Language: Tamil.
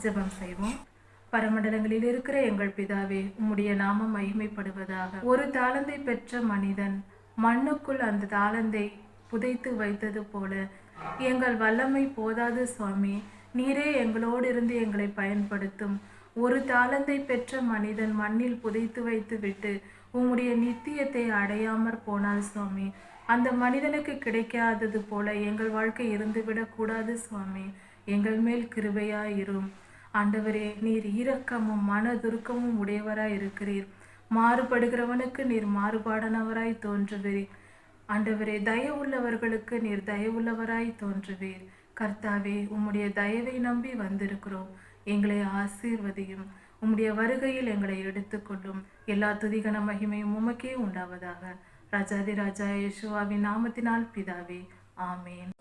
ஜெபம் செய்வோம். பரமண்டலங்களில் இருக்கிற எங்கள் பிதாவே, உம்முடைய நாமம் மகிமைப்படுவதாக. ஒரு தாளந்தை பெற்ற மனிதன் மண்ணுக்குள் அந்த தாளந்தை புதைத்து வைத்தது போல எங்கள் வல்லமை போதாது சுவாமி. நீரே எங்களோடு இருந்து எங்களை பயன்படுத்தும். ஒரு தாளந்தை பெற்ற மனிதன் மண்ணில் புதைத்து வைத்து விட்டு உம்முடைய நித்தியத்தை அடையாமற் போனால் சுவாமி, அந்த மனிதனுக்கு கிடைக்காதது போல எங்கள் வாழ்க்கை இருந்துவிடக் கூடாது சுவாமி. எங்கள் மேல் கிருபையாயிரும் ஆண்டவரே. நீர் இரக்கமும் மனதுருக்கமும் உடையவராய் இருக்கிறீர். மாறுபடுகிறவனுக்கு நீர் மாறுபாடானவராய் தோன்றுவீர் ஆண்டவரே. தயவுள்ளவர்களுக்கு நீர் தயவுள்ளவராய் தோன்றுவீர். கர்த்தாவே, உம்முடைய தயவை நம்பி வந்திருக்கிறோம். எங்களை ஆசீர்வதியும். உம்முடைய வருகையில் எங்களை எடுத்துக்கொள்ளும். எல்லா துதிகன மகிமையும் உமக்கே உண்டாவதாக. ராஜாதி ராஜா இயேசுவின் நாமத்தினால் பிதாவே, ஆமேன்.